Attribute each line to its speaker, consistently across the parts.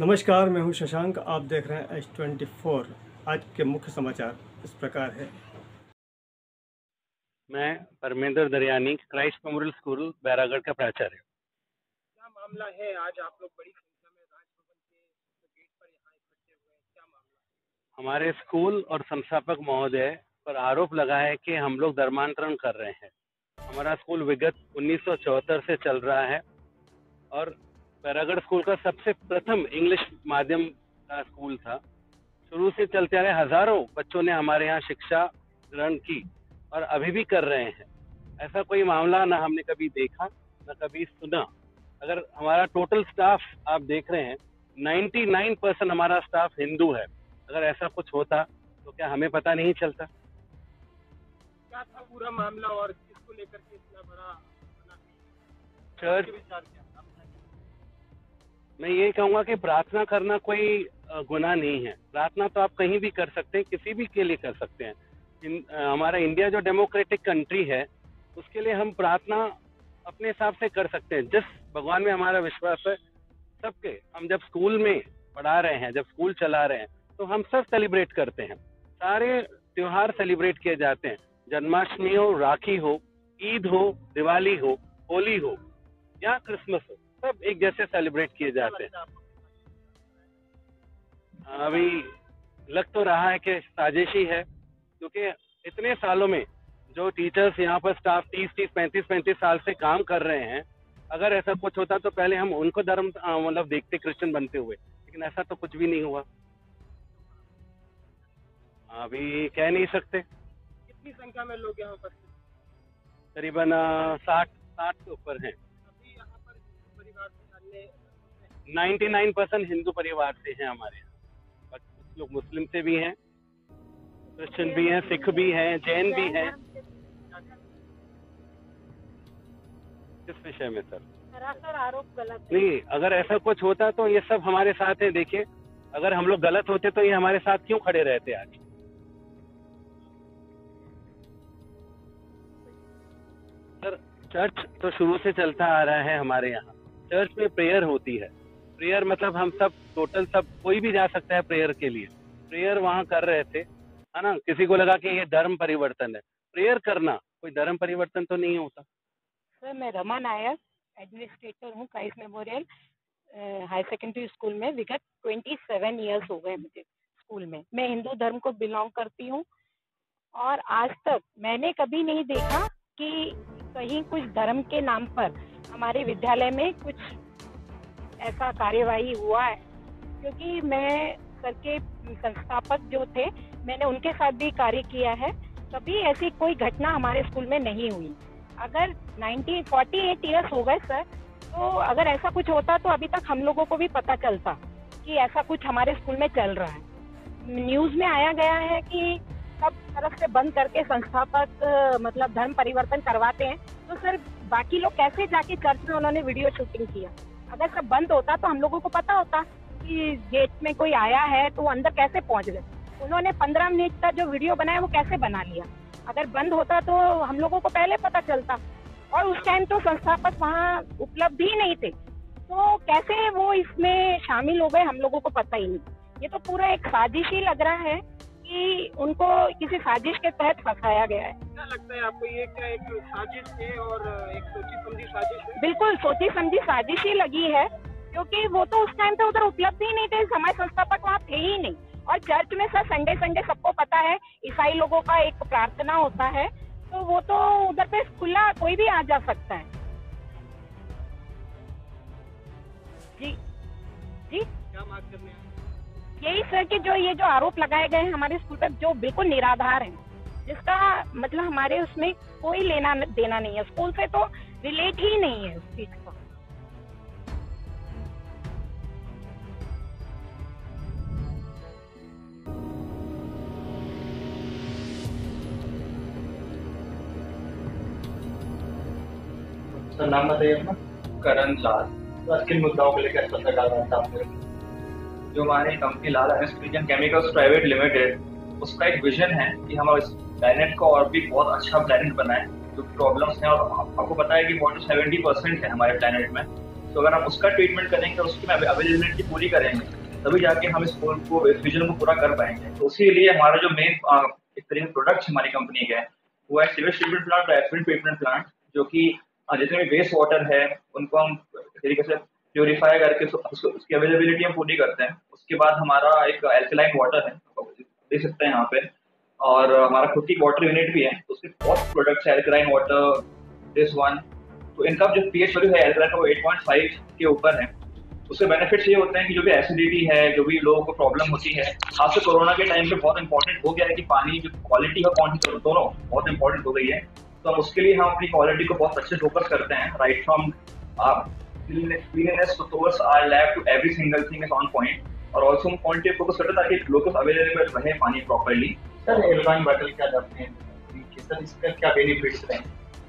Speaker 1: नमस्कार, मैं हूं शशांक। आप देख रहे हैं H24। आज के मुख्य समाचार इस प्रकार है।
Speaker 2: मैं Parmendra Daryani, Christ memorial school Bairagarh का प्राचार्य।
Speaker 3: क्या मामला है? आज आप लोग बड़ी संख्या में राजभवन के गेट पर यहाँ इकट्ठे हुए हैं, क्या मामला है?
Speaker 2: हमारे स्कूल और संस्थापक महोदय पर आरोप लगा है कि हम लोग धर्मांतरण कर रहे हैं। हमारा स्कूल विगत 1974 से चल रहा है और बैरागढ़ स्कूल का सबसे प्रथम इंग्लिश माध्यम का स्कूल था। शुरू से चलते आ रहे हजारों बच्चों ने हमारे यहाँ शिक्षा ग्रहण की और अभी भी कर रहे हैं। ऐसा कोई मामला ना हमने कभी देखा ना कभी सुना। अगर हमारा टोटल स्टाफ आप देख रहे हैं, 99% हमारा स्टाफ हिंदू है। अगर ऐसा कुछ होता तो क्या हमें पता नहीं चलता?
Speaker 3: क्या था पूरा मामला और किसको लेकर के इतना बड़ा
Speaker 2: चर्च,
Speaker 3: विचार क्या आप बताइए।
Speaker 2: मैं ये कहूँगा कि प्रार्थना करना कोई गुनाह नहीं है। प्रार्थना तो आप कहीं भी कर सकते हैं, किसी भी के लिए कर सकते हैं। हमारा इंडिया जो डेमोक्रेटिक कंट्री है, उसके लिए हम प्रार्थना अपने हिसाब से कर सकते हैं। जिस भगवान में हमारा विश्वास है सबके, हम जब स्कूल में पढ़ा रहे हैं, जब स्कूल चला रहे हैं, तो हम सब सेलिब्रेट करते हैं। सारे त्योहार सेलिब्रेट किए जाते हैं। जन्माष्टमी हो, राखी हो, ईद हो, दिवाली हो, होली हो या क्रिसमस हो, सब एक जैसे सेलिब्रेट किए जाते हैं। अभी लग तो रहा है कि साजिशी है, क्योंकि इतने सालों में जो टीचर्स यहाँ पर स्टाफ 30-35 साल से काम कर रहे हैं, अगर ऐसा कुछ होता तो पहले हम उनको धर्म मतलब देखते क्रिश्चियन बनते हुए, लेकिन ऐसा तो कुछ भी नहीं हुआ। अभी कह नहीं सकते।
Speaker 3: कितनी संख्या में लोग यहाँ उपस्थित?
Speaker 2: करीबन 60 के ऊपर हैं।
Speaker 3: अभी यहाँ पर हिंदू परिवार से अन्य
Speaker 2: 99% हिंदू परिवार से हैं हमारे यहाँ, और कुछ लोग मुस्लिम से भी हैं, क्रिश्चियन भी हैं, सिख भी हैं, जैन भी हैं। किस विषय में सर?
Speaker 3: सरासर आरोप गलत
Speaker 2: नहीं, अगर ऐसा कुछ होता तो ये सब हमारे साथ है। देखिए, अगर हम लोग गलत होते तो ये हमारे साथ क्यों खड़े रहते आज? सर, चर्च तो शुरू से चलता आ रहा है हमारे यहाँ। चर्च में प्रेयर होती है। प्रेयर मतलब हम सब टोटल सब कोई भी जा सकता है प्रेयर के लिए। प्रेयर वहाँ कर रहे थे, है ना। किसी को लगा कि ये धर्म परिवर्तन है। प्रेयर करना कोई धर्म परिवर्तन तो नहीं होता।
Speaker 4: सर, मैं रमा नायर, एडमिनिस्ट्रेटर हूँ Christ memorial high secondary school में। विगत 27 ईयर्स हो गए मुझे स्कूल में। मैं हिंदू धर्म को बिलोंग करती हूँ और आज तक मैंने कभी नहीं देखा कि कहीं कुछ धर्म के नाम पर हमारे विद्यालय में कुछ ऐसा कार्यवाही हुआ है, क्योंकि मैं सर के संस्थापक जो थे, मैंने उनके साथ भी कार्य किया है। कभी ऐसी कोई घटना हमारे स्कूल में नहीं हुई। अगर 48 ईयर्स हो गए सर, तो अगर ऐसा कुछ होता तो अभी तक हम लोगों को भी पता चलता कि ऐसा कुछ हमारे स्कूल में चल रहा है। न्यूज़ में आया गया है कि सब तरफ से बंद करके संस्थापक मतलब धर्म परिवर्तन करवाते हैं, तो सर बाकी लोग कैसे जाके चर्च में उन्होंने वीडियो शूटिंग किया? अगर सब बंद होता तो हम लोगों को पता होता कि गेट में कोई आया है, तो वो अंदर कैसे पहुंच गए? उन्होंने 15 मिनट का जो वीडियो बनाया वो कैसे बना लिया? अगर बंद होता तो हम लोगों को पहले पता चलता, और उस टाइम तो संस्थापक वहाँ उपलब्ध ही नहीं थे, तो कैसे वो इसमें शामिल हो गए हम लोगों को पता ही नहीं। ये तो पूरा एक साजिश ही लग रहा है कि उनको किसी साजिश के तहत फंसाया गया है।
Speaker 3: क्या लगता है आपको, ये क्या एक साजिश है और एक सोची समझी साजिश है?
Speaker 4: बिल्कुल सोची समझी साजिश ही लगी है, क्योंकि वो तो उस टाइम पे उधर उपलब्ध ही नहीं थे, हमारे संस्थापक वहाँ थे ही नहीं। और चर्च में सर संडे सबको पता है ईसाई लोगों का एक प्रार्थना होता है, तो वो तो उधर पे खुला कोई भी आ जा सकता है। जी जी,
Speaker 3: क्या बात करने हैं?
Speaker 4: यही सर कि जो ये जो आरोप लगाए गए हैं हमारे स्कूल पर, जो बिल्कुल निराधार हैं, जिसका मतलब हमारे उसमें कोई लेना देना नहीं है, स्कूल से तो रिलेट ही नहीं है उस चीज का।
Speaker 5: सर, नाम बताइए अपना।
Speaker 6: करण लाल।
Speaker 5: तो आज किन मुद्दाओं को लेकर चर्चा कर रहे हैं आपने?
Speaker 6: जो हमारी कंपनी लाल एनर्जी केमिकल्स प्राइवेट लिमिटेड, उसका एक विजन है कि हम इस प्लेनेट को और भी बहुत अच्छा प्लेनेट बनाएं। जो प्रॉब्लम्स हैं, और आपको पता है कि वाटर 70% है हमारे प्लेनेट में, तो अगर हम उसका ट्रीटमेंट करेंगे, उसकी अवेलेबिलिटी पूरी करेंगे, तभी जाके हम इस गोल को, इस विजन को पूरा कर पाएंगे। तो उसी लिए हमारा जो मेन एक तरीके से प्रोडक्ट हमारी कंपनी का है वो है सीवेज ट्रीटमेंट प्लांट और एफिड ट्रीटमेंट प्लांट, जो कि जितने भी वेस्ट वाटर है उनको हम तरीके से प्योरीफाई करके उसकी अवेलेबिलिटी हम पूरी करते हैं। उसके बाद हमारा एक एल्कलाइन वाटर है, देख सकते हैं यहाँ पे, और हमारा खुद की वाटर यूनिट भी है, तो उसके बहुत प्रोडक्ट्स है, एल्कलाइन वाटर, दिस वन। तो इनका जो पीएच वैल्यू है एल्कलाइन का वो 8.5 के ऊपर है। उसके बेनिफिट्स ये होते हैं कि जो भी एसिडिटी है, जो भी लोगों को प्रॉब्लम होती है, खासकर कोरोना के टाइम पे बहुत इंपॉर्टेंट हो गया है कि पानी की क्वालिटी और क्वांटिटी दोनों बहुत इंपॉर्टेंट हो गई है। तो उसके लिए हम अपनी क्वालिटी को बहुत अच्छे फोकस करते हैं, right from cleanliness to towards our lab to every single thing is on point, और ऑल्सो हम क्वांटिटी फोकस करते हैं ताकि लोगों को अवेलेबल रहे पानी प्रॉपरली।
Speaker 5: सर एल्कलाइन वाटर क्या करते हैं, सर इसका क्या बेनिफिट्स हैं?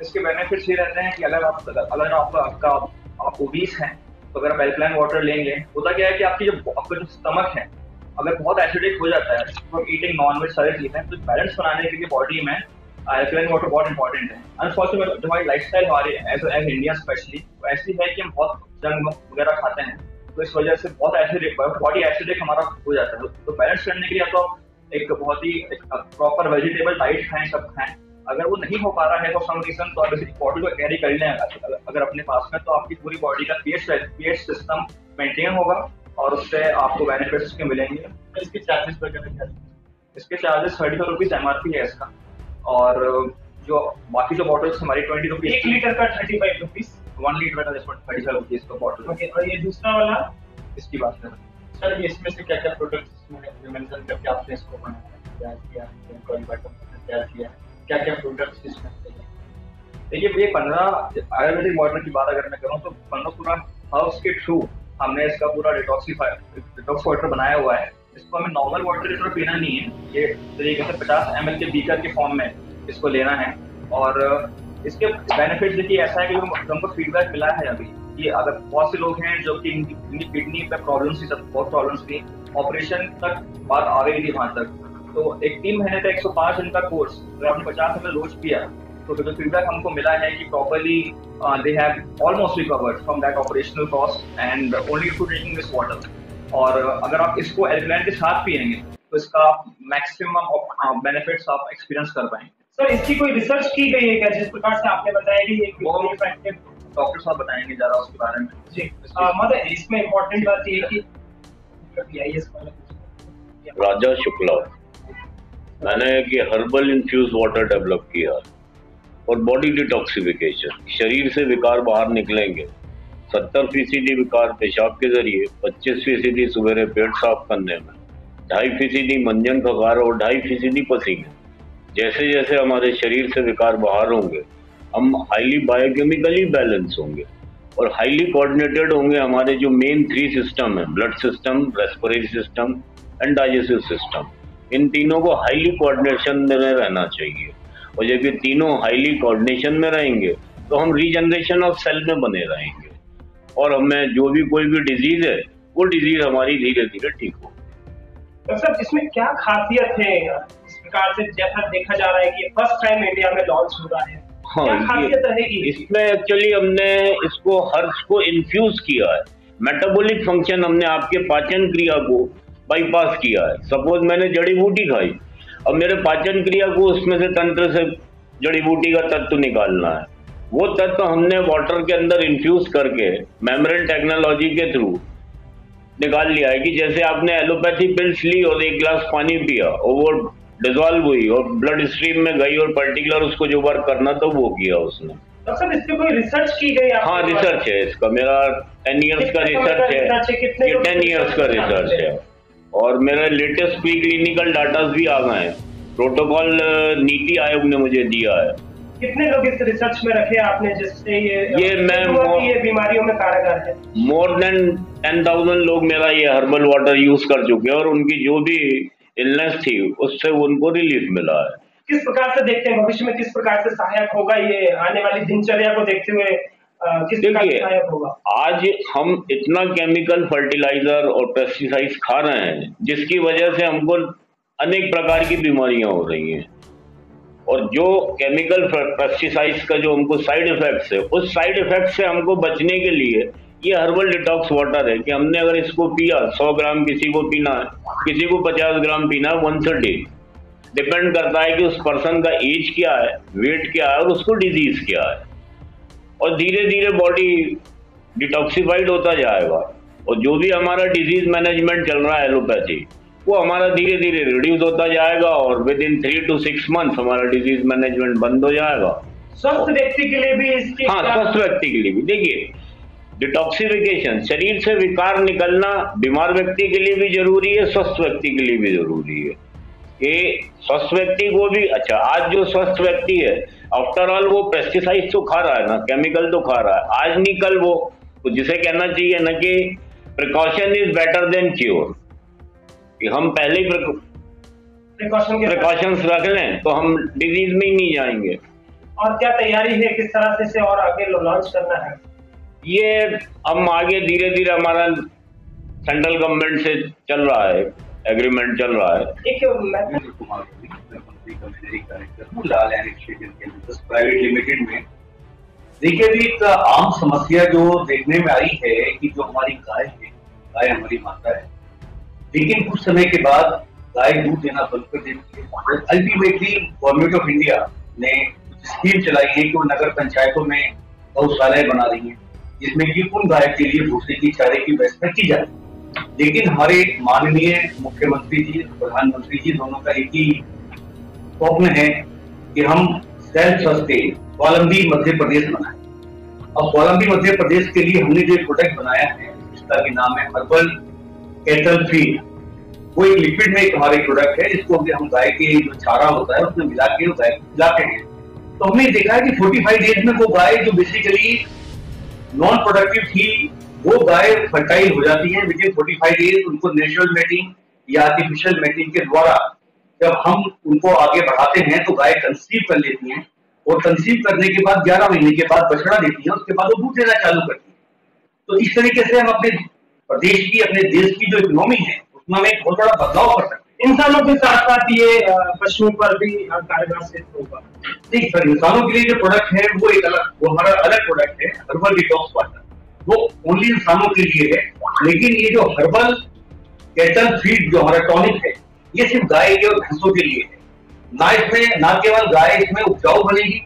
Speaker 6: इसके बेनिफिट्स ये रहते हैं कि अगर आप ओबीस हैं तो अगर आप एल्कलाइन वाटर लेंगे, होता क्या है कि आपका जो स्टमक है अगर बहुत एसिडिक हो जाता है तो ईटिंग नॉनवेज सारी चीजें, तो बैलेंस बनाने के लिए बॉडी में एल्कलाइन वाटर बहुत इंपॉर्टेंट है। अनफॉर्चुनेटली जो हमारी लाइफस्टाइल हमारी एज इंडिया स्पेशली तो ऐसी है कि हम बहुत जंक वगैरह खाते हैं, तो इस वजह से बहुत एसिडिक बॉडी एसिडिक हमारा हो जाता है। तो बैलेंस करने के लिए तो एक बहुत ही प्रॉपर वेजिटेबल डाइट खाएं, सब खाएं। अगर वो नहीं हो पा रहा है तो सम रीजन तो आप बॉडी को कैरी कर लें अगर अपने पास में, तो आपकी पूरी बॉडी का पीएच सिस्टम मेंटेन होगा और उससे आपको बेनिफिट्स के मिलेंगे।
Speaker 5: इसके चार्जेस वगैरह क्या?
Speaker 6: इसके चार्जेस 35 रुपीज MRP है इसका, और जो बाकी जो बॉटल्स हमारी 20 रुपीज।
Speaker 3: 1 लीटर का 35 रुपीज,
Speaker 6: 1 लीटर का 35 रुपीज का बॉटल।
Speaker 3: ओके, और ये दूसरा वाला
Speaker 6: इसकी बात करें
Speaker 5: सर, ये इसमें से क्या क्या प्रोडक्ट्स मेंशन करके आपने इसको बनाया, क्या किया, क्या किया, क्या क्या प्रोडक्ट्स इसमें?
Speaker 6: देखिए, ये 15 आयुर्वेदिक वाटर की बात अगर मैं करूँ तो 15 पूरा हाउस के थ्रू हमने इसका पूरा डिटॉक्स वाटर बनाया हुआ है। इसको हमें नॉर्मल वाटर की तरह पीना नहीं है, ये तरीके से 50 ml के बीकर के फॉर्म में इसको लेना है। और इसके बेनिफिट देखिए ऐसा है कि हमको फीडबैक मिला है अभी कि अगर बहुत से लोग हैं जो कि इनकी किडनी पे प्रॉब्लम्स थी, बहुत प्रॉब्लम्स थी, ऑपरेशन तक बात आ गई थी वहां तक, तो एक 3 महीने तक 105 दिन का कोर्स अगर आपने 50 ml रोज पिया तो जो फीडबैक हमको मिला है कि properly they have almost recovered from that operational cost and only through drinking this water. और अगर आप इसको एल्कलाइन के साथ पिएंगे तो इसका मैक्सिमम बेनिफिट्स आप एक्सपीरियंस कर पाएंगे।
Speaker 3: सर, इसकी कोई रिसर्च की गई है क्या, जिस प्रकार से आपने बताया कि ये
Speaker 6: वो डॉक्टर साहब बताएंगे ज़्यादा उसके बारे में।
Speaker 3: जी, मतलब इसमें इम्पोर्टेंट बात ये कि
Speaker 7: राजा शुक्ला, मैंने कि हर्बल इन्फ्यूज वाटर डेवलप किया और बॉडी डिटॉक्सिफिकेशन, शरीर से विकार बाहर निकलेंगे। 70% विकार पेशाब के जरिए, 25% सवेरे पेट साफ करने में, 2.5% मंजन फकार और 2.5% पसीने। जैसे जैसे हमारे शरीर से विकार बाहर होंगे हम हाईली बायोकेमिकली बैलेंस होंगे और हाईली कोऑर्डिनेटेड होंगे। हमारे जो मेन 3 सिस्टम है, blood system, respiratory system and digestive system, इन तीनों को हाईली कोऑर्डिनेशन में रहना चाहिए। और जब ये तीनों हाईली कोऑर्डिनेशन में रहेंगे तो हम रीजनरेशन ऑफ सेल में बने रहेंगे और हमें जो भी कोई भी डिजीज है वो डिजीज हमारी धीरे धीरे ठीक हो।
Speaker 3: तो सर, इसमें क्या खासियत है इस प्रकार से, जैसा देखा जा रहा है कि फर्स्ट टाइम इंडिया में लॉन्च हो रहा है?
Speaker 7: हाँ,
Speaker 3: क्या खासियत रहेगी
Speaker 7: इसमें? एक्चुअली हमने इसको हर्ब्स को इन्फ्यूज किया है, मेटाबॉलिक फंक्शन हमने आपके पाचन क्रिया को बाईपास किया है। सपोज मैंने जड़ी बूटी खाई, अब मेरे पाचन क्रिया को उसमें से तंत्र से जड़ी बूटी का तत्व निकालना है, वो तत्व हमने वाटर के अंदर इन्फ्यूज करके मेम्ब्रेन टेक्नोलॉजी के थ्रू निकाल लिया है कि जैसे आपने एलोपैथी पिल्स ली और 1 गिलास पानी पिया और वो डिजॉल्व हुई और ब्लड स्ट्रीम में गई और पर्टिकुलर उसको जो वर्क करना था वो किया उसने।
Speaker 3: तो सर, इस पे कोई रिसर्च की गई?
Speaker 7: हाँ, रिसर्च है इसका, मेरा 10 इयर्स का रिसर्च है, 10 इयर्स का रिसर्च है और मेरा लेटेस्ट प्री क्लिनिकल डाटा भी आ गए हैं, प्रोटोकॉल नीति आयोग ने मुझे दिया है।
Speaker 3: कितने लोग इस रिसर्च में रखे आपने जिससे ये बीमारियों में कारगर है?
Speaker 7: मोर देन 10,000 लोग मेरा ये हर्बल वाटर यूज कर चुके हैं और उनकी जो भी इलनेस थी उससे उनको रिलीफ मिला है।
Speaker 3: किस प्रकार से देखते हैं भविष्य में, किस प्रकार से सहायक होगा ये आने वाली दिनचर्या को देखते हुए, किस प्रकार से सहायक होगा?
Speaker 7: आज हम इतना केमिकल फर्टिलाइजर और पेस्टिसाइड्स खा रहे हैं जिसकी वजह से हमको अनेक प्रकार की बीमारियां हो रही हैं और जो केमिकल पेस्टिसाइड्स का जो हमको साइड इफेक्ट्स है, उस साइड इफेक्ट से हमको बचने के लिए ये हर्बल डिटॉक्स वाटर है कि हमने अगर इसको पिया, 100 ग्राम किसी को पीना है, किसी को 50 ग्राम पीना है वंस अ डे। डिपेंड करता है कि उस पर्सन का एज क्या है, वेट क्या है और उसको डिजीज क्या है। और धीरे धीरे बॉडी डिटॉक्सिफाइड होता जाएगा और जो भी हमारा डिजीज मैनेजमेंट चल रहा है एलोपैथी, वो हमारा धीरे धीरे रिड्यूस होता जाएगा और विद इन 3 to 6 months हमारा डिजीज मैनेजमेंट बंद हो जाएगा।
Speaker 3: स्वस्थ व्यक्ति के लिए भी इसकी
Speaker 7: स्वस्थ व्यक्ति के लिए भी देखिए, डिटॉक्सिफिकेशन, शरीर से विकार निकलना बीमार व्यक्ति के लिए भी जरूरी है, स्वस्थ व्यक्ति के लिए भी जरूरी है। ये स्वस्थ व्यक्ति को भी, अच्छा आज जो स्वस्थ व्यक्ति है आफ्टर ऑल वो पेस्टिसाइड तो खा रहा है ना, केमिकल तो खा रहा है, आज नहीं कल वो, तो जिसे कहना चाहिए ना कि precaution is better than cure, कि हम पहले ही प्रिकॉशंस रख लें तो हम डिजीज में ही नहीं जाएंगे।
Speaker 3: और क्या तैयारी है, किस तरह से इसे और आगे लॉन्च करना है?
Speaker 7: ये हम आगे धीरे धीरे, हमारा सेंट्रल गवर्नमेंट से चल रहा है, एग्रीमेंट चल रहा है।
Speaker 8: प्राइवेट लिमिटेड में देखिए भी एक आम समस्या जो देखने में आई है कि जो हमारी गाय है, गाय हमारी माता है, लेकिन कुछ समय के बाद गाय दूध देना बंद कर देती है। अल्टीमेटली गवर्नमेंट ऑफ इंडिया ने स्कीम चलाई है कि वो नगर पंचायतों में गौशालाएं बना रही है, जिसमें कि उन गाय के लिए भूसे की चारे की व्यवस्था की जाए। लेकिन हमारे माननीय मुख्यमंत्री जी, प्रधानमंत्री जी दोनों का एक ही स्वप्न है कि हम सेल्फ सस्टेन स्वावलंबी मध्य प्रदेश बनाए। अब स्वावलंबी मध्य प्रदेश के लिए हमने जो प्रोडक्ट बनाया है, इसका भी नाम है हर्बल कैटल फीड। वो एक लिक्विड में एक हमारे प्रोडक्ट है, जिसको हम गाय के जो चारा होता है उसमें मिला के गाय को खिलाते हैं। तो हमने देखा है कि 45 डेज में वो गाय जो बेसिकली नॉन प्रोडक्टिव थी, वो गाय फर्टाइल हो जाती है। विद इन 45 डेज उनको नेचुरल मेटिंग या आर्टिफिशियल मेटिंग के द्वारा जब हम उनको आगे बढ़ाते हैं तो गाय कंसीव कर लेती हैं, और कंसीव करने के बाद 11 महीने के बाद बछड़ा देती है, उसके बाद वो दूध देना चालू करती है। तो इस तरीके से हम अपने प्रदेश की, अपने देश की जो इकोनॉमी है उसमें हम एक बहुत बड़ा बदलाव कर सकते हैं।
Speaker 3: इंसानों के साथ साथ ये पशुओं पर भी कारगर सिद्ध होगा।
Speaker 8: नहीं सर, इंसानों के लिए जो प्रोडक्ट है वो एक अलग, वो हमारा अलग प्रोडक्ट है, हर्बल डिटॉक्स वाटर, वो ओनली इंसानों के लिए है। लेकिन ये जो हर्बल कैटल फीड जो हमारा टॉनिक है, ये सिर्फ गाय के और भैंसों के लिए है। ना इसमें, ना केवल गाय इसमें उपजाऊ बनेगी,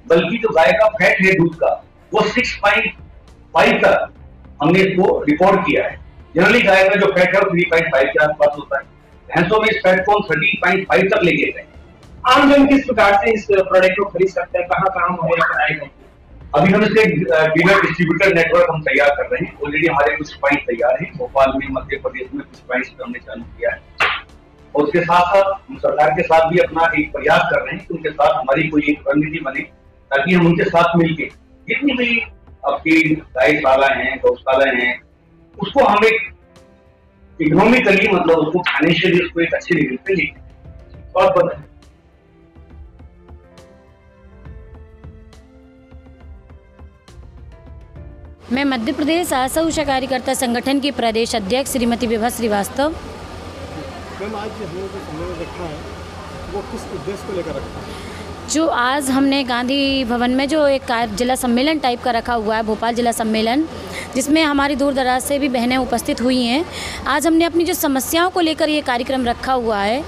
Speaker 8: बल्कि जो गाय का फैट है दूध का, वो 6.5 तक हमने इसको रिकॉर्ड किया है। जनरली गाय का जो फैट है वो 3.5 के आसपास होता है, भैंसों में इस फैट को 13.5 तक लेके गए।
Speaker 3: आम जन किस प्रकार से इस प्रोडक्ट को खरीद सकते हैं, कहाँ कहाँ मुहैया कराएगा?
Speaker 8: अभी हम इसके डीलर डिस्ट्रीब्यूटर नेटवर्क हम तैयार कर रहे हैं। ऑलरेडी हमारे कुछ पॉइंट तैयार हैं, भोपाल में, मध्य प्रदेश में कुछ पॉइंट्स हमने चालू किया है। और उसके साथ साथ हम सरकार के साथ भी अपना एक प्रयास कर रहे हैं कि उनके साथ हमारी कोई एक रणनीति बने, ताकि हम उनके साथ मिलकर जितनी भी आपकी गायशाला हैं, गौशाला हैं, उसको हम एक इकोनॉमिकली, मतलब उसको फाइनेंशियली उसको एक अच्छे लेवल पे लेके। बहुत बहुत
Speaker 9: मैं मध्य प्रदेश आशा उषा कार्यकर्ता संगठन की प्रदेश अध्यक्ष श्रीमती विभा श्रीवास्तव।
Speaker 1: मैम, आज हमने जो सम्मेलन रखा है वो किस उद्देश्य को लेकर रखा है?
Speaker 9: जो आज हमने गांधी भवन में जो एक जिला सम्मेलन टाइप का रखा हुआ है, भोपाल जिला सम्मेलन, जिसमें हमारी दूर दराज से भी बहनें उपस्थित हुई हैं। आज हमने अपनी जो समस्याओं को लेकर ये कार्यक्रम रखा हुआ है।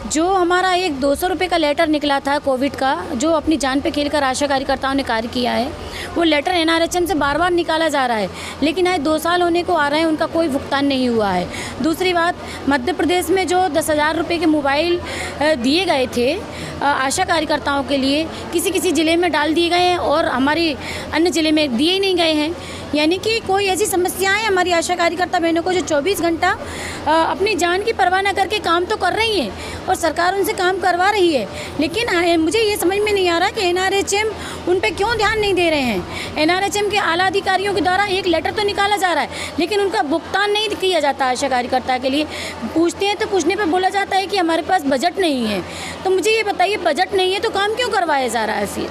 Speaker 9: जो हमारा एक 200 रुपये का लेटर निकला था कोविड का, जो अपनी जान पे खेलकर आशा कार्यकर्ताओं ने कार्य किया है, वो लेटर NRHM से बार बार निकाला जा रहा है, लेकिन आज 2 साल होने को आ रहे हैं, उनका कोई भुगतान नहीं हुआ है। दूसरी बात, मध्य प्रदेश में जो 10,000 रुपये के मोबाइल दिए गए थे आशा कार्यकर्ताओं के लिए, किसी किसी ज़िले में डाल दिए गए हैं और हमारी अन्य ज़िले में दिए ही नहीं गए हैं। यानी कि कोई ऐसी समस्याएं हमारी आशा कार्यकर्ता बहनों को जो 24 घंटा अपनी जान की परवाह न करके काम तो कर रही हैं और सरकार उनसे काम करवा रही है, लेकिन मुझे ये समझ में नहीं आ रहा कि NRHM उन पे क्यों ध्यान नहीं दे रहे हैं। NRHM के आला अधिकारियों के द्वारा एक लेटर तो निकाला जा रहा है, लेकिन उनका भुगतान नहीं किया जाता आशा कार्यकर्ता के लिए। पूछते हैं तो पूछने पर बोला जाता है कि हमारे पास बजट नहीं है। तो मुझे ये बताइए, बजट नहीं है तो काम क्यों करवाया जा रहा है? फिर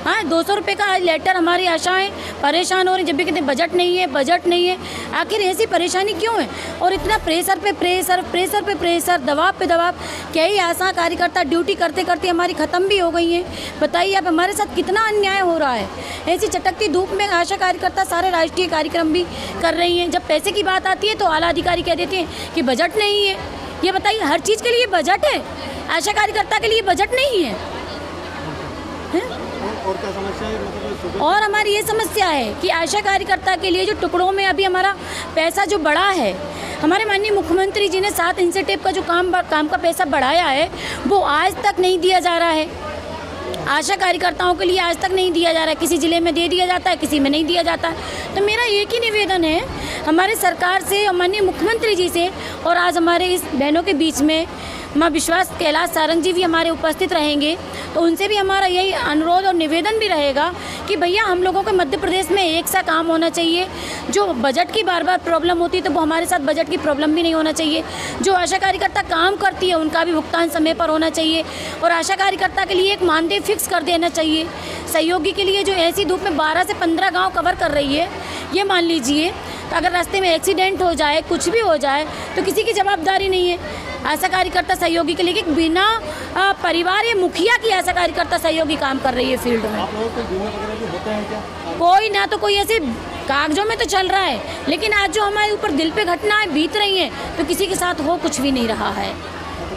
Speaker 9: हाँ, 200 रुपये का आज लेटर, हमारी आशाएं परेशान हो रही, जब भी कहते बजट नहीं है, बजट नहीं है। आखिर ऐसी परेशानी क्यों है? और इतना प्रेशर पे प्रेशर, प्रेशर पे प्रेशर, दबाव पे दबाव। कई आशा कार्यकर्ता ड्यूटी करते करते हमारी ख़त्म भी हो गई हैं। बताइए अब हमारे साथ कितना अन्याय हो रहा है। ऐसी चटकती धूप में आशा कार्यकर्ता सारे राष्ट्रीय कार्यक्रम भी कर रही हैं। जब पैसे की बात आती है तो आला अधिकारी कह देते हैं कि बजट नहीं है। ये बताइए, हर चीज़ के लिए बजट है, आशा कार्यकर्ता के लिए बजट नहीं है?
Speaker 1: और क्या समस्या है? मतलब
Speaker 9: और हमारी ये समस्या है कि आशा कार्यकर्ता के लिए जो टुकड़ों में अभी हमारा पैसा जो बढ़ा है, हमारे माननीय मुख्यमंत्री जी ने 7 इंसेंटिव का जो काम का पैसा बढ़ाया है, वो आज तक नहीं दिया जा रहा है। आशा कार्यकर्ताओं के लिए आज तक नहीं दिया जा रहा है। किसी ज़िले में दे दिया जाता है, किसी में नहीं दिया जाता है। तो मेरा एक ही निवेदन है हमारे सरकार से और माननीय मुख्यमंत्री जी से, और आज हमारे इस बहनों के बीच में मां विश्वास कैलाश सारंग जी भी हमारे उपस्थित रहेंगे, तो उनसे भी हमारा यही अनुरोध और निवेदन भी रहेगा कि भैया हम लोगों के मध्य प्रदेश में एक सा काम होना चाहिए। जो बजट की बार बार प्रॉब्लम होती है तो वो हमारे साथ बजट की प्रॉब्लम भी नहीं होना चाहिए। जो आशा कार्यकर्ता काम करती है उनका भी भुगतान समय पर होना चाहिए, और आशा कार्यकर्ता के लिए एक मानदेय फिक्स कर देना चाहिए। सहयोगी के लिए जो ऐसी धूप में 12 से 15 गाँव कवर कर रही है, ये मान लीजिए तो अगर रास्ते में एक्सीडेंट हो जाए, कुछ भी हो जाए, तो किसी की जवाबदारी नहीं है। आशा कार्यकर्ता सहयोगी के लिए कि बिना परिवार या मुखिया की आशा कार्यकर्ता सहयोगी काम कर रही है फील्ड में।
Speaker 1: आप लोगों को बीमा वगैरह भी होता है क्या?
Speaker 9: कोई ना, तो कोई ऐसे कागजों में तो चल रहा है, लेकिन आज जो हमारे ऊपर दिल पे घटनाएं बीत रही हैं तो किसी के साथ हो कुछ भी नहीं रहा है।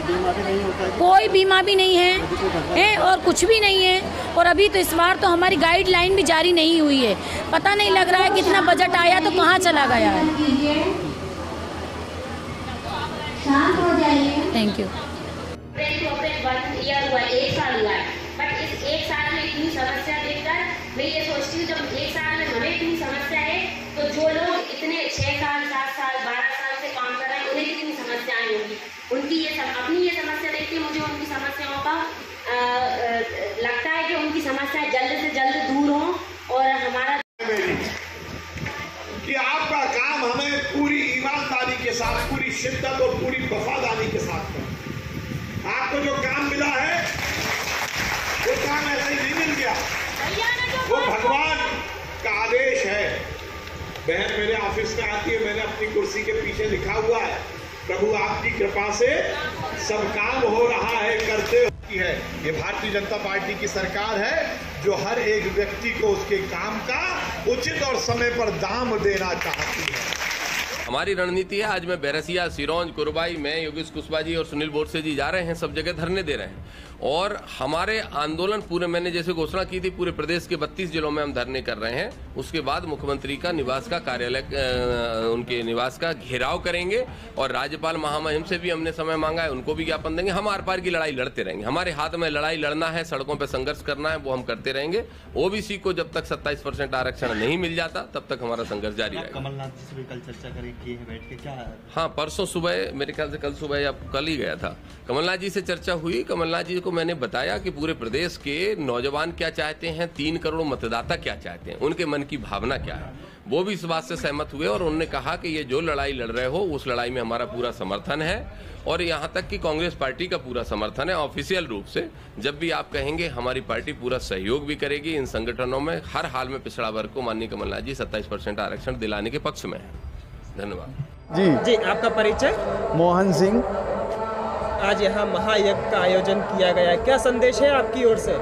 Speaker 1: बीमा भी नहीं होता है?
Speaker 9: कोई बीमा भी नहीं है और कुछ भी नहीं है। और अभी तो इस बार तो हमारी गाइडलाइन भी जारी नहीं हुई है। पता नहीं लग रहा है कितना बजट आया तो कहाँ चला गया है। Thank you.
Speaker 10: ईयर हुआ, 1 साल हुआ है, बट इस 1 साल में इतनी समस्या देखकर मैं ये सोचती हूँ जब 1 साल में हमें इतनी समस्या है तो जो लोग इतने 6 साल 7 साल 12 साल से काम कर रहे हैं उन्हें कितनी समस्याएं होंगी। उनकी अपनी ये समस्या देखती मुझे उनकी समस्याओं का लगता है कि उनकी समस्याएं जल्द से जल्द दूर हों और हमारा
Speaker 11: कि आपका काम हमें पूरी ईमानदारी के साथ, पूरी शिद्दत और पूरी वफादारी के साथ करना। आपको जो काम मिला है वो काम ऐसा ही नहीं मिल गया, वो भगवान का आदेश है। बहन मेरे ऑफिस में आती है, मैंने अपनी कुर्सी के पीछे लिखा हुआ है, प्रभु आपकी कृपा से सब काम हो रहा है, करते है। ये भारतीय जनता पार्टी की सरकार है जो हर एक व्यक्ति को उसके काम का उचित और समय पर दाम देना चाहती है।
Speaker 12: हमारी रणनीति है, आज मैं बैरसिया, सिरौंज, कुरबाई में योगेश कुशवाहा जी और सुनील बोरसे जी जा रहे हैं, सब जगह धरने दे रहे हैं। और हमारे आंदोलन पूरे, मैंने जैसे घोषणा की थी, पूरे प्रदेश के 32 जिलों में हम धरने कर रहे हैं। उसके बाद मुख्यमंत्री का निवास का कार्यालय, उनके निवास का घेराव करेंगे और राज्यपाल महामहिम से भी हमने समय मांगा है, उनको भी ज्ञापन देंगे। हम आर पार की लड़ाई लड़ते रहेंगे, हमारे हाथ में लड़ाई लड़ना है, सड़कों पर संघर्ष करना है, वो हम करते रहेंगे। ओबीसी को जब तक 27% आरक्षण नहीं मिल जाता तब तक हमारा संघर्ष जारी रहेगा।
Speaker 13: कमलनाथ जी से भी कल चर्चा करेंगे बैठ के, क्या?
Speaker 12: हाँ, परसों सुबह, मेरे ख्याल से कल सुबह या कल ही गया था, कमलनाथ जी से चर्चा हुई। कमलनाथ जी को मैंने बताया कि पूरे प्रदेश के नौजवान क्या चाहते हैं, 3 करोड़ मतदाता क्या चाहते हैं, उनके मन की भावना क्या है। वो भी इस बात से सहमत हुए और उन्होंने कहा कि ये जो लड़ाई लड़ रहे हो उस लड़ाई में हमारा पूरा समर्थन है, और यहाँ तक कि कांग्रेस पार्टी का पूरा समर्थन है। ऑफिशियल रूप से जब भी आप कहेंगे हमारी पार्टी पूरा सहयोग भी करेगी इन संगठनों में। हर हाल में पिछड़ा वर्ग को माननीय कमलनाथ जी 27% आरक्षण दिलाने के पक्ष में है। धन्यवाद।
Speaker 3: जी, आपका परिचय?
Speaker 14: मोहन सिंह।
Speaker 3: आज यहाँ महायज्ञ का आयोजन किया गया, क्या संदेश है आपकी ओर से?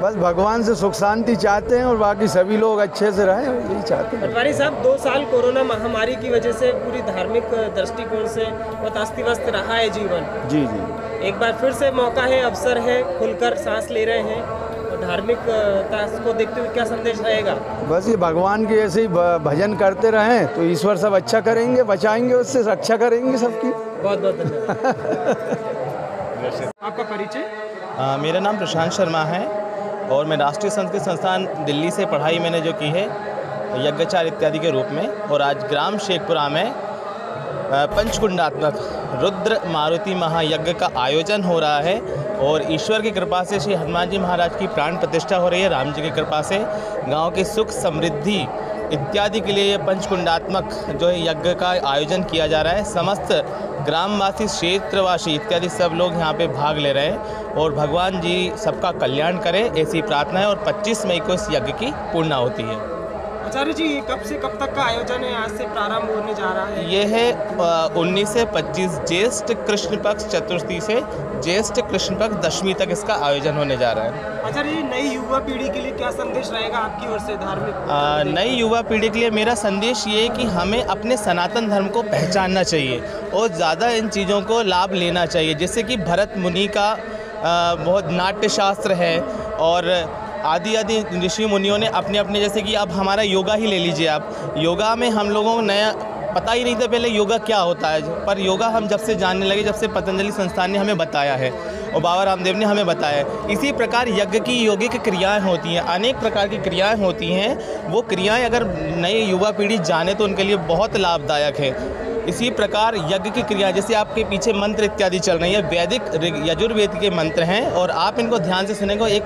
Speaker 14: बस भगवान से सुख शांति चाहते हैं और बाकी सभी लोग अच्छे से रहें, यही चाहते हैं।
Speaker 3: पटवारी साहब, 2 साल कोरोना महामारी की वजह से पूरी धार्मिक दृष्टिकोण से बहुत अस्त-व्यस्त रहा है जीवन।
Speaker 14: जी जी,
Speaker 3: एक बार फिर से मौका है, अवसर है, खुलकर सांस ले रहे हैं, और धार्मिकता को देखते हुए क्या संदेश रहेगा?
Speaker 14: बस ये भगवान के ऐसे ही भजन करते रहें तो ईश्वर सब अच्छा करेंगे, बचाएंगे, उससे रक्षा करेंगे सबकी।
Speaker 3: बहुत बहुत धन्यवाद। आपका परिचय?
Speaker 13: मेरा नाम प्रशांत शर्मा है और मैं राष्ट्रीय संस्कृत संस्थान दिल्ली से पढ़ाई मैंने जो की है यज्ञाचार्य इत्यादि के रूप में, और आज ग्राम शेखपुरा में पंचकुंडात्मक रुद्र मारुति महायज्ञ का आयोजन हो रहा है। और ईश्वर की कृपा से श्री हनुमान जी महाराज की प्राण प्रतिष्ठा हो रही है। राम जी की कृपा से गांव की सुख समृद्धि इत्यादि के लिए ये पंचकुंडात्मक जो है यज्ञ का आयोजन किया जा रहा है। समस्त ग्रामवासी, क्षेत्रवासी इत्यादि सब लोग यहाँ पे भाग ले रहे हैं और भगवान जी सबका कल्याण करें, ऐसी प्रार्थना है। और 25 मई को इस यज्ञ की पूर्णा होती है।
Speaker 3: आचार्य जी, कब से कब तक का आयोजन है? आज से प्रारंभ होने जा रहा है।
Speaker 13: ये है 19 से 25 ज्येष्ठ कृष्ण पक्ष चतुर्थी से ज्येष्ठ कृष्ण पक्ष दशमी तक इसका आयोजन होने जा रहा है।
Speaker 3: आचार्य जी, नई युवा पीढ़ी के लिए क्या संदेश रहेगा आपकी ओर से धार्मिक?
Speaker 13: नई युवा पीढ़ी के लिए मेरा संदेश ये है कि हमें अपने सनातन धर्म को पहचानना चाहिए और ज़्यादा इन चीज़ों को लाभ लेना चाहिए। जैसे कि भरत मुनि का बहुत नाट्य शास्त्र है और आदि ऋषि मुनियों ने अपने अपने, जैसे कि अब हमारा योगा ही ले लीजिए आप। योगा में हम लोगों को नया पता ही नहीं था पहले योगा क्या होता है, पर योगा हम जब से जानने लगे, जब से पतंजलि संस्थान ने हमें बताया है और बाबा रामदेव ने हमें बताया है। इसी प्रकार यज्ञ की योगिक क्रियाएं होती हैं, अनेक प्रकार की क्रियाएं होती हैं। वो क्रियाएं अगर नई युवा पीढ़ी जाने तो उनके लिए बहुत लाभदायक है। इसी प्रकार यज्ञ की क्रिया, जैसे आपके पीछे मंत्र इत्यादि चल रही है, वैदिक यजुर्वेद के मंत्र हैं और आप इनको ध्यान से सुनेंगे। एक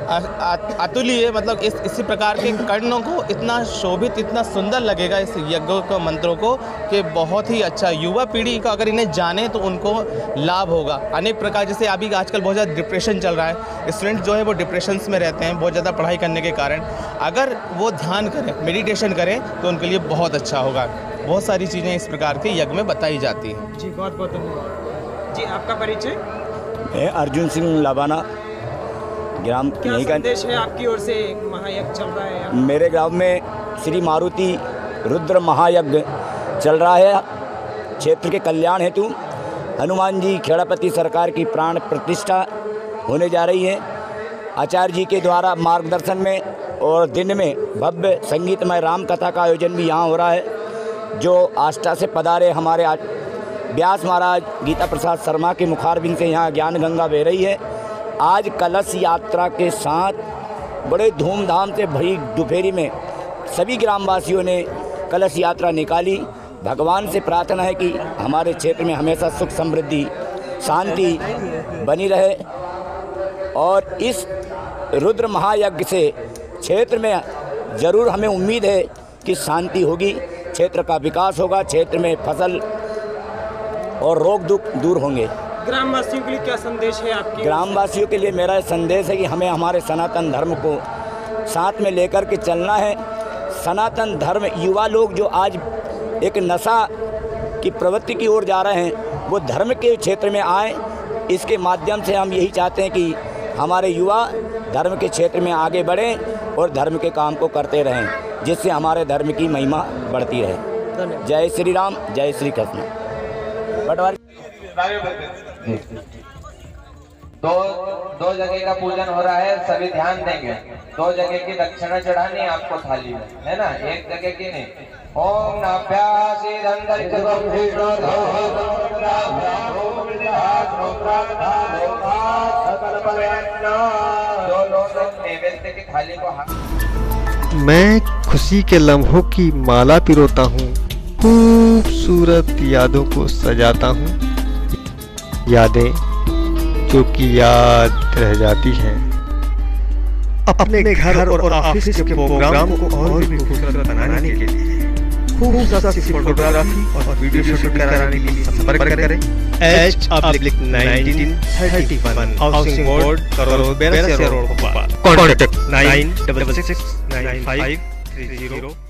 Speaker 13: अतुल्य, मतलब इसी प्रकार के कर्णों को इतना शोभित, इतना सुंदर लगेगा इस यज्ञ के मंत्रों को कि बहुत ही अच्छा। युवा पीढ़ी का अगर इन्हें जाने तो उनको लाभ होगा। अनेक प्रकार, जैसे अभी आजकल बहुत ज़्यादा डिप्रेशन चल रहा है, स्टूडेंट जो है वो डिप्रेशंस में रहते हैं बहुत ज़्यादा पढ़ाई करने के कारण। अगर वो ध्यान करें, मेडिटेशन करें तो उनके लिए बहुत अच्छा होगा। बहुत सारी चीज़ें इस प्रकार के यज्ञ में बताई जाती हैं।
Speaker 3: जी, बहुत बहुत धन्यवाद जी। आपका परिचय?
Speaker 15: मैं अर्जुन सिंह लाबाना, ग्राम
Speaker 3: क्या संदेश है आपकी ओर से? महायज्ञ चल रहा है यहाँ।
Speaker 15: मेरे गांव में श्री मारुति रुद्र महायज्ञ चल रहा है। क्षेत्र के कल्याण हेतु हनुमान जी खेड़ापति सरकार की प्राण प्रतिष्ठा होने जा रही है। आचार्य जी के द्वारा मार्गदर्शन में और दिन में भव्य संगीतमय राम कथा का आयोजन भी यहाँ हो रहा है। जो आष्टा से पधारे हमारे व्यास महाराज गीता प्रसाद शर्मा के मुखारबिंद से यहाँ ज्ञान गंगा बह रही है। आज कलश यात्रा के साथ बड़े धूमधाम से भरी दोपहरी में सभी ग्रामवासियों ने कलश यात्रा निकाली। भगवान से प्रार्थना है कि हमारे क्षेत्र में हमेशा सुख समृद्धि शांति बनी रहे और इस रुद्र महायज्ञ से क्षेत्र में ज़रूर हमें उम्मीद है कि शांति होगी, क्षेत्र का विकास होगा, क्षेत्र में फसल और रोग दुख दूर होंगे।
Speaker 3: ग्रामवासियों के लिए क्या संदेश है आपके?
Speaker 15: ग्रामवासियों के लिए मेरा संदेश है कि हमें हमारे सनातन धर्म को साथ में लेकर के चलना है। सनातन धर्म, युवा लोग जो आज एक नशा की प्रवृत्ति की ओर जा रहे हैं, वो धर्म के क्षेत्र में आए। इसके माध्यम से हम यही चाहते हैं कि हमारे युवा धर्म के क्षेत्र में आगे बढ़ें और धर्म के काम को करते रहें, जिससे हमारे धर्म की महिमा बढ़ती रहे। जय श्री राम, जय श्री कृष्ण।
Speaker 16: दो जगह का पूजन हो रहा है, सभी ध्यान देंगे। 2 जगह की दक्षिणा चढ़ानी है आपको थाली में, है ना, एक जगह की नहीं। ओम नाभ्यासी नैवेद्य की थाली को
Speaker 17: मैं खुशी के लम्हों की माला पिरोता हूँ, खूबसूरत यादों को सजाता हूँ, यादें जो कि याद रह जाती हैं। अपने घर और ऑफिस के प्रोग्राम को और भी खूबसूरत बनाने के लिए खूबसूरत फोटोग्राफी और वीडियो शूट कराने के लिए संपर्क करें H/1931 housing board Karol 82 road Bhopal. Contact 96695330